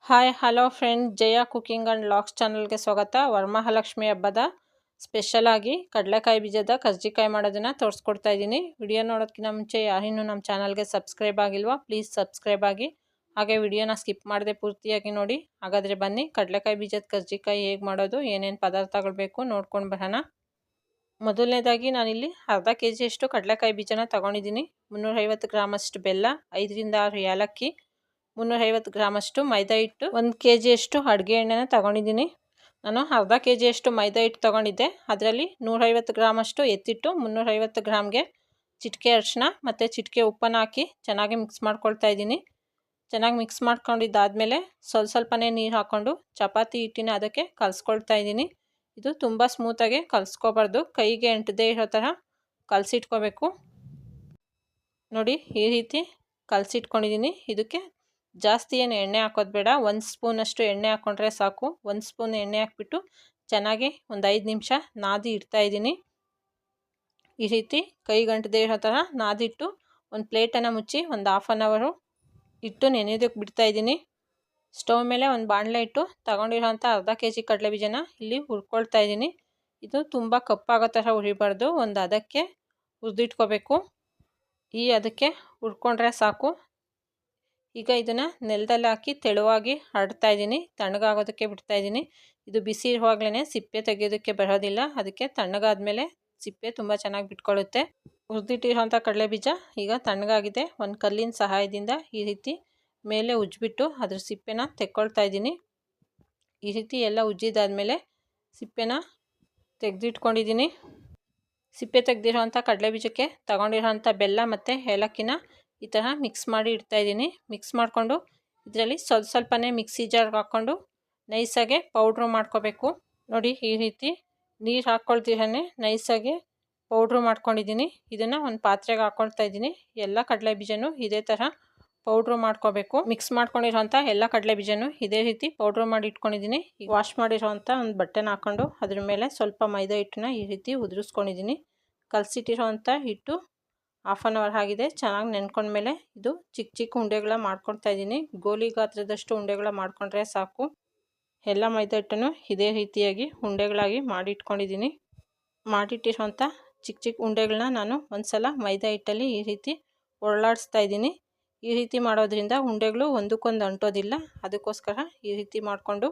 Hi hello friend, Jaya cooking and logs ಚಾನಲ್ಗೆ ಸ್ವಾಗತ. ವರಮಹಾಲಕ್ಷ್ಮಿ ಹಬ್ಬದ ಸ್ಪೆಷಲ್ ಆಗಿ ಕಡಲೆಕಾಯಿ ಬೀಜದ ಕರ್ಜಿಕಾಯಿ ಮಾಡೋದನ್ನು ತೋರಿಸ್ಕೊಡ್ತಾ ಇದ್ದೀನಿ. ವಿಡಿಯೋ ನೋಡೋದಕ್ಕಿಂತ ಮುಂಚೆ ಯಾರಿನ್ನೂ ನಮ್ಮ ಚಾನಲ್ಗೆ ಸಬ್ಸ್ಕ್ರೈಬ್ ಆಗಿಲ್ವಾ, ಪ್ಲೀಸ್ ಸಬ್ಸ್ಕ್ರೈಬ್ ಆಗಿ. ಹಾಗೆ ವಿಡಿಯೋನ ಸ್ಕಿಪ್ ಮಾಡದೆ ಪೂರ್ತಿಯಾಗಿ ನೋಡಿ. ಹಾಗಾದರೆ ಬನ್ನಿ ಕಡಲೆಕಾಯಿ ಬೀಜದ ಕರ್ಜಿಕಾಯಿ ಹೇಗೆ ಮಾಡೋದು, ಏನೇನು ಪದಾರ್ಥಗಳು ಬೇಕು ನೋಡ್ಕೊಂಡು ಬರೋಣ. ಮೊದಲನೇದಾಗಿ ನಾನಿಲ್ಲಿ ಅರ್ಧ ಕೆಜಿಯಷ್ಟು ಕಡಲೆಕಾಯಿ ಬೀಜನ ತೊಗೊಂಡಿದ್ದೀನಿ. 350 ಗ್ರಾಮಷ್ಟು ಬೆಲ್ಲ, 5 ರಿಂದ 6 ಏಲಕ್ಕಿ, 350 ಗ್ರಾಮಷ್ಟು ಮೈದಾ ಹಿಟ್ಟು, 1 ಕೆಜಿಯಷ್ಟು ಅಡುಗೆ ಎಣ್ಣೆನ ತೊಗೊಂಡಿದ್ದೀನಿ. ನಾನು ಅರ್ಧ ಕೆಜಿಯಷ್ಟು ಮೈದಾ ಹಿಟ್ಟು ತೊಗೊಂಡಿದ್ದೆ. ಅದರಲ್ಲಿ 150 ಗ್ರಾಮಷ್ಟು ಎತ್ತಿಟ್ಟು 350 ಗ್ರಾಮ್ಗೆ ಚಿಟಿಕೆ ಅರಿಶಿನ ಮತ್ತು ಚಿಟಿಕೆ ಉಪ್ಪನ್ನು ಹಾಕಿ ಚೆನ್ನಾಗಿ ಮಿಕ್ಸ್ ಮಾಡ್ಕೊಳ್ತಾ ಇದ್ದೀನಿ. ಚೆನ್ನಾಗಿ ಮಿಕ್ಸ್ ಮಾಡ್ಕೊಂಡಿದ್ದಾದಮೇಲೆ ಸ್ವಲ್ಪನೇ ನೀರು ಹಾಕ್ಕೊಂಡು ಚಪಾತಿ ಹಿಟ್ಟಿನ ಅದಕ್ಕೆ ಕಲಿಸ್ಕೊಳ್ತಾ ಇದ್ದೀನಿ. ಇದು ತುಂಬ ಸ್ಮೂತಾಗಿ ಕಲಿಸ್ಕೋಬಾರ್ದು, ಕೈಗೆ ಅಂಟದೇ ಇರೋ ಥರ ಕಲಸಿಟ್ಕೋಬೇಕು. ನೋಡಿ, ಈ ರೀತಿ ಕಲಸಿಟ್ಕೊಂಡಿದ್ದೀನಿ. ಇದಕ್ಕೆ ಜಾಸ್ತಿ ಏನು ಎಣ್ಣೆ ಹಾಕೋದು ಬೇಡ, 1 ಸ್ಪೂನಷ್ಟು ಎಣ್ಣೆ ಹಾಕ್ಕೊಂಡ್ರೆ ಸಾಕು. 1 ಸ್ಪೂನ್ ಎಣ್ಣೆ ಹಾಕ್ಬಿಟ್ಟು ಚೆನ್ನಾಗಿ ಒಂದು 5 ನಿಮಿಷ ನಾದಿ ಇಡ್ತಾಯಿದ್ದೀನಿ. ಈ ರೀತಿ ಕೈಗಂಟದೇ ಇರೋ ಥರ ನಾದಿಟ್ಟು ಒಂದು ಪ್ಲೇಟನ್ನು ಮುಚ್ಚಿ ಒಂದು ಹಾಫ್ ಆನ್ ಅವರು ಇಟ್ಟು ನೆನೆಯೋದಕ್ಕೆ ಬಿಡ್ತಾಯಿದ್ದೀನಿ. ಸ್ಟವ್ ಮೇಲೆ ಒಂದು ಬಾಣಲೆ ಇಟ್ಟು ತಗೊಂಡಿರೋಂಥ ಅರ್ಧ ಕೆಜಿ ಕಡಲೆ ಬೀಜನ ಇಲ್ಲಿ ಹುರ್ಕೊಳ್ತಾ ಇದ್ದೀನಿ. ಇದು ತುಂಬ ಕಪ್ಪಾಗೋ ಥರ ಹುರಿಬಾರ್ದು, ಒಂದು ಅದಕ್ಕೆ ಹುರಿದಿಟ್ಕೋಬೇಕು. ಅದಕ್ಕೆ ಹುರ್ಕೊಂಡ್ರೆ ಸಾಕು. ಈಗ ಇದನ್ನು ನೆಲದಲ್ಲಿ ಹಾಕಿ ತೆಳುವಾಗಿ ಹರಡ್ತಾ ಇದ್ದೀನಿ. ತಣ್ಣಗಾಗೋದಕ್ಕೆ ಬಿಡ್ತಾ ಇದ್ದೀನಿ. ಇದು ಬಿಸಿ ಇರುವಾಗಲೇ ಸಿಪ್ಪೆ ತೆಗೆಯೋದಕ್ಕೆ ಬರೋದಿಲ್ಲ, ಅದಕ್ಕೆ ತಣ್ಣಗಾದ್ಮೇಲೆ ಸಿಪ್ಪೆ ತುಂಬ ಚೆನ್ನಾಗಿ ಬಿಟ್ಕೊಳ್ಳುತ್ತೆ. ಹುರಿದಿಟ್ಟಿರೋಂಥ ಕಡಲೆ ಬೀಜ ಈಗ ತಣ್ಣಗಾಗಿದೆ. ಒಂದು ಕಲ್ಲಿನ ಸಹಾಯದಿಂದ ಈ ರೀತಿ ಮೇಲೆ ಉಜ್ಜಿಬಿಟ್ಟು ಅದ್ರ ಸಿಪ್ಪೆನ ತೆಕ್ಕೊಳ್ತಾ ಇದ್ದೀನಿ. ಈ ರೀತಿ ಎಲ್ಲ ಉಜ್ಜಿದಾದ್ಮೇಲೆ ಸಿಪ್ಪೆನ ತೆಗೆದಿಟ್ಕೊಂಡಿದ್ದೀನಿ. ಸಿಪ್ಪೆ ತೆಗೆದಿರೋಂಥ ಕಡಲೆ ಬೀಜಕ್ಕೆ ತಗೊಂಡಿರೋಂಥ ಬೆಲ್ಲ ಮತ್ತು ಏಲಕ್ಕಿನ ಈ ಥರ ಮಿಕ್ಸ್ ಮಾಡಿ ಇಡ್ತಾಯಿದ್ದೀನಿ. ಮಿಕ್ಸ್ ಮಾಡಿಕೊಂಡು ಇದರಲ್ಲಿ ಸ್ವಲ್ಪನೇ ಮಿಕ್ಸಿ ಜಾರ್ಗೆ ಹಾಕ್ಕೊಂಡು ನೈಸಾಗೆ ಪೌಡ್ರು ಮಾಡ್ಕೋಬೇಕು. ನೋಡಿ, ಈ ರೀತಿ ನೀರು ಹಾಕ್ಕೊಳ್ತೀರೇ ನೈಸಾಗಿ ಪೌಡ್ರು ಮಾಡ್ಕೊಂಡಿದ್ದೀನಿ. ಇದನ್ನು ಒಂದು ಪಾತ್ರೆಗೆ ಹಾಕ್ಕೊಳ್ತಾ ಇದ್ದೀನಿ. ಎಲ್ಲ ಕಡಲೆ ಬೀಜನೂ ಇದೇ ಥರ ಪೌಡ್ರು ಮಾಡ್ಕೋಬೇಕು. ಮಿಕ್ಸ್ ಮಾಡ್ಕೊಂಡಿರೋಂಥ ಎಲ್ಲ ಕಡಲೆ ಬೀಜನೂ ಇದೇ ರೀತಿ ಪೌಡ್ರು ಮಾಡಿ ಇಟ್ಕೊಂಡಿದ್ದೀನಿ. ಈಗ ವಾಶ್ ಮಾಡಿರೋಂಥ ಒಂದು ಬಟ್ಟೆನ ಹಾಕ್ಕೊಂಡು ಅದ್ರ ಮೇಲೆ ಸ್ವಲ್ಪ ಮೈದಾ ಹಿಟ್ಟನ್ನ ಈ ರೀತಿ ಉದುರಿಸ್ಕೊಂಡಿದ್ದೀನಿ. ಕಲಸಿಟ್ಟಿರೋಂಥ ಹಿಟ್ಟು ಹಾಫ್ ಆನ್ ಅವರ್ ಆಗಿದೆ. ಚೆನ್ನಾಗಿ ನೆನ್ಕೊಂಡ್ಮೇಲೆ ಇದು ಚಿಕ್ಕ ಚಿಕ್ಕ ಉಂಡೆಗಳ ಮಾಡ್ಕೊಳ್ತಾ ಇದ್ದೀನಿ. ಗೋಲಿ ಗಾತ್ರದಷ್ಟು ಉಂಡೆಗಳ ಮಾಡ್ಕೊಂಡ್ರೆ ಸಾಕು. ಎಲ್ಲ ಮೈದಾ ಹಿಟ್ಟನ್ನು ಇದೇ ರೀತಿಯಾಗಿ ಉಂಡೆಗಳಾಗಿ ಮಾಡಿಟ್ಕೊಂಡಿದ್ದೀನಿ. ಮಾಡಿಟ್ಟಿರೋಂಥ ಚಿಕ್ಕ ಚಿಕ್ಕ ಉಂಡೆಗಳನ್ನ ನಾನು ಒಂದ್ಸಲ ಮೈದಾ ಹಿಟ್ಟಲ್ಲಿ ಈ ರೀತಿ ಒರಳಾಡಿಸ್ತಾ ಇದ್ದೀನಿ. ಈ ರೀತಿ ಮಾಡೋದ್ರಿಂದ ಉಂಡೆಗಳು ಒಂದಕ್ಕೊಂದು ಅಂಟೋದಿಲ್ಲ. ಅದಕ್ಕೋಸ್ಕರ ಈ ರೀತಿ ಮಾಡಿಕೊಂಡು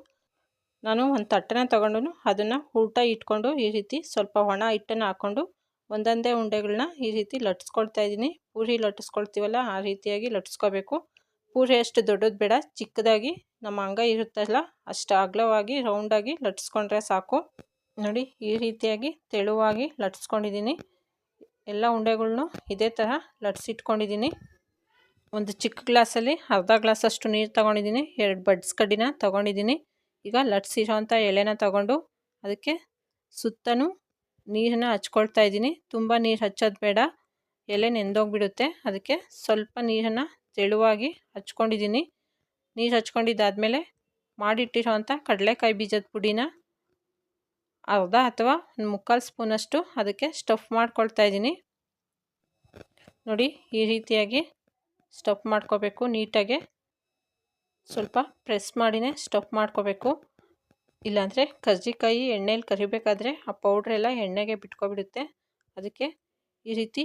ನಾನು ಒಂದು ತಟ್ಟೆನ ತಗೊಂಡು ಅದನ್ನು ಉಲ್ಟಾ ಇಟ್ಕೊಂಡು ಈ ರೀತಿ ಸ್ವಲ್ಪ ಒಣ ಹಿಟ್ಟನ್ನು ಹಾಕ್ಕೊಂಡು ಒಂದೊಂದೇ ಉಂಡೆಗಳನ್ನ ಈ ರೀತಿ ಲಟ್ಟಿಸ್ಕೊಳ್ತಾ ಇದ್ದೀನಿ. ಪೂರಿ ಲಟ್ಟಿಸ್ಕೊಳ್ತೀವಲ್ಲ ಆ ರೀತಿಯಾಗಿ ಲಟ್ಟಿಸ್ಕೋಬೇಕು. ಪೂರಿ ಅಷ್ಟು ದೊಡ್ಡದು ಬೇಡ, ಚಿಕ್ಕದಾಗಿ ನಮ್ಮ ಅಂಗೈ ಇರುತ್ತಲ್ಲ ಅಷ್ಟು ಅಗಲವಾಗಿ ರೌಂಡಾಗಿ ಲಟ್ಟಿಸ್ಕೊಂಡ್ರೆ ಸಾಕು. ನೋಡಿ, ಈ ರೀತಿಯಾಗಿ ತೆಳುವಾಗಿ ಲಟ್ಟಿಸ್ಕೊಂಡಿದ್ದೀನಿ. ಎಲ್ಲ ಉಂಡೆಗಳ್ನು ಇದೇ ಥರ ಲಟ್ಟಿಸಿಟ್ಕೊಂಡಿದ್ದೀನಿ. ಒಂದು ಚಿಕ್ಕ ಗ್ಲಾಸಲ್ಲಿ ಅರ್ಧ ಗ್ಲಾಸಷ್ಟು ನೀರು ತೊಗೊಂಡಿದ್ದೀನಿ. 2 ಬಡ್ಸ್ ಕಡ್ಡಿನ ತೊಗೊಂಡಿದ್ದೀನಿ. ಈಗ ಲಟ್ಟಿಸಿರೋಂಥ ಎಲೆನ ತೊಗೊಂಡು ಅದಕ್ಕೆ ಸುತ್ತಲೂ ನೀರನ್ನ ಹಚ್ಕೊಳ್ತಾ ಇದ್ದೀನಿ. ತುಂಬ ನೀರು ಹಚ್ಚೋದು ಬೇಡ, ಎಲೆ ನೆಂದೋಗಿಬಿಡುತ್ತೆ. ಅದಕ್ಕೆ ಸ್ವಲ್ಪ ನೀರನ್ನು ತೆಳುವಾಗಿ ಹಚ್ಕೊಂಡಿದ್ದೀನಿ. ನೀರು ಹಚ್ಕೊಂಡಿದ್ದಾದಮೇಲೆ ಮಾಡಿಟ್ಟಿರೋಂಥ ಕಡಲೆಕಾಯಿ ಬೀಜದ ಪುಡಿನ ಅರ್ಧ ಅಥವಾ 1/4 ಸ್ಪೂನಷ್ಟು ಅದಕ್ಕೆ ಸ್ಟಫ್ ಮಾಡ್ಕೊಳ್ತಾ ಇದ್ದೀನಿ. ನೋಡಿ, ಈ ರೀತಿಯಾಗಿ ಸ್ಟಫ್ ಮಾಡ್ಕೋಬೇಕು. ನೀಟಾಗೆ ಸ್ವಲ್ಪ ಪ್ರೆಸ್ ಮಾಡಿನೇ ಸ್ಟಫ್ ಮಾಡ್ಕೋಬೇಕು. ಇಲ್ಲಾಂದರೆ ಕರ್ಜಿಕಾಯಿ ಎಣ್ಣೆಯಲ್ಲಿ ಕರಿಬೇಕಾದ್ರೆ ಆ ಪೌಡ್ರೆಲ್ಲ ಎಣ್ಣೆಗೆ ಬಿಟ್ಕೊಬಿಡುತ್ತೆ. ಅದಕ್ಕೆ ಈ ರೀತಿ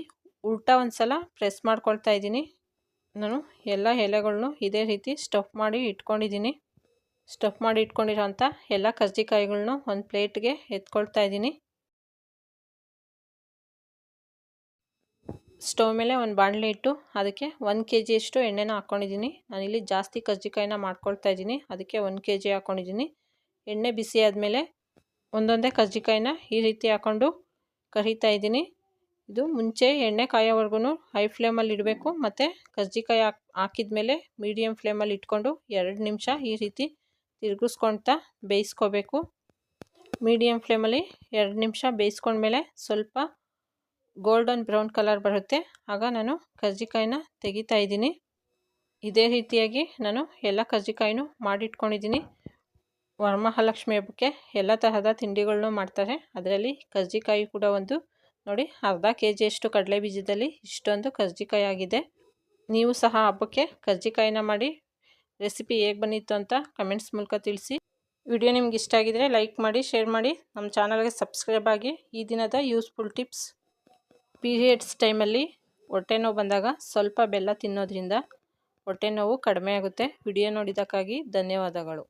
ಉಲ್ಟಾ ಒಂದು ಸಲ ಪ್ರೆಸ್ ಮಾಡ್ಕೊಳ್ತಾ ಇದ್ದೀನಿ. ನಾನು ಎಲ್ಲ ಎಲೆಗಳ್ನು ಇದೇ ರೀತಿ ಸ್ಟಫ್ ಮಾಡಿ ಇಟ್ಕೊಂಡಿದ್ದೀನಿ. ಸ್ಟಫ್ ಮಾಡಿ ಇಟ್ಕೊಂಡಿರೋಂಥ ಎಲ್ಲ ಕರ್ಜಿಕಾಯಿಗಳ್ನು ಒಂದು ಪ್ಲೇಟ್ಗೆ ಎತ್ಕೊಳ್ತಾ ಇದ್ದೀನಿ. ಸ್ಟವ್ ಮೇಲೆ ಒಂದು ಬಾಣಲೆ ಇಟ್ಟು ಅದಕ್ಕೆ 1 ಕೆಜಿಯಷ್ಟು ಎಣ್ಣೆನ ಹಾಕ್ಕೊಂಡಿದ್ದೀನಿ. ನಾನಿಲ್ಲಿ ಜಾಸ್ತಿ ಕರ್ಜಿಕಾಯಿನ ಮಾಡ್ಕೊಳ್ತಾ ಇದ್ದೀನಿ, ಅದಕ್ಕೆ 1 ಕೆಜಿ ಹಾಕ್ಕೊಂಡಿದ್ದೀನಿ. ಎಣ್ಣೆ ಬಿಸಿ ಆದಮೇಲೆ ಒಂದೊಂದೇ ಕರ್ಜಿಕಾಯಿನ ಈ ರೀತಿ ಹಾಕ್ಕೊಂಡು ಕರಿತಾ ಇದ್ದೀನಿ. ಇದು ಮುಂಚೆ ಎಣ್ಣೆ ಕಾಯೋವರೆಗೂ ಹೈ ಫ್ಲೇಮಲ್ಲಿ ಇಡಬೇಕು, ಮತ್ತು ಕರ್ಜಿಕಾಯಿ ಹಾಕಿದ ಮೇಲೆ ಮೀಡಿಯಮ್ ಫ್ಲೇಮಲ್ಲಿ ಇಟ್ಕೊಂಡು 2 ನಿಮಿಷ ಈ ರೀತಿ ತಿರುಗಿಸ್ಕೊಳ್ತಾ ಬೇಯಿಸ್ಕೋಬೇಕು. ಮೀಡಿಯಮ್ ಫ್ಲೇಮಲ್ಲಿ 2 ನಿಮಿಷ ಬೇಯಿಸ್ಕೊಂಡ್ಮೇಲೆ ಸ್ವಲ್ಪ ಗೋಲ್ಡನ್ ಬ್ರೌನ್ ಕಲರ್ ಬರುತ್ತೆ, ಆಗ ನಾನು ಕರ್ಜಿಕಾಯಿನ ತೆಗಿತಾ ಇದ್ದೀನಿ. ಇದೇ ರೀತಿಯಾಗಿ ನಾನು ಎಲ್ಲ ಕರ್ಜಿಕಾಯಿನೂ ಮಾಡಿಟ್ಕೊಂಡಿದ್ದೀನಿ. ವರಮಹಾಲಕ್ಷ್ಮಿ ಹಬ್ಬಕ್ಕೆ ಎಲ್ಲ ತರಹದ ತಿಂಡಿಗಳನ್ನೂ ಮಾಡ್ತಾರೆ, ಅದರಲ್ಲಿ ಕರ್ಜಿಕಾಯಿ ಕೂಡ ಒಂದು. ನೋಡಿ, ಅರ್ಧ ಕೆಜಿಯಷ್ಟು ಕಡಲೆ ಬೀಜದಲ್ಲಿ ಇಷ್ಟೊಂದು ಕರ್ಜಿಕಾಯಿ ಆಗಿದೆ. ನೀವು ಸಹ ಹಬ್ಬಕ್ಕೆ ಕರ್ಜಿಕಾಯಿನ ಮಾಡಿ ರೆಸಿಪಿ ಹೇಗೆ ಬಂದಿತ್ತು ಅಂತ ಕಮೆಂಟ್ಸ್ ಮೂಲಕ ತಿಳಿಸಿ. ವಿಡಿಯೋ ನಿಮ್ಗೆ ಇಷ್ಟ ಆಗಿದರೆ ಲೈಕ್ ಮಾಡಿ, ಶೇರ್ ಮಾಡಿ, ನಮ್ಮ ಚಾನಲ್ಗೆ ಸಬ್ಸ್ಕ್ರೈಬ್ ಆಗಿ. ಈ ದಿನದ ಯೂಸ್ಫುಲ್ ಟಿಪ್ಸ್: ಪೀರಿಯಡ್ಸ್ ಟೈಮಲ್ಲಿ ಹೊಟ್ಟೆ ನೋವು ಬಂದಾಗ ಸ್ವಲ್ಪ ಬೆಲ್ಲ ತಿನ್ನೋದ್ರಿಂದ ಹೊಟ್ಟೆ ನೋವು ಕಡಿಮೆ ಆಗುತ್ತೆ. ವಿಡಿಯೋ ನೋಡಿದ್ದಕ್ಕಾಗಿ ಧನ್ಯವಾದಗಳು.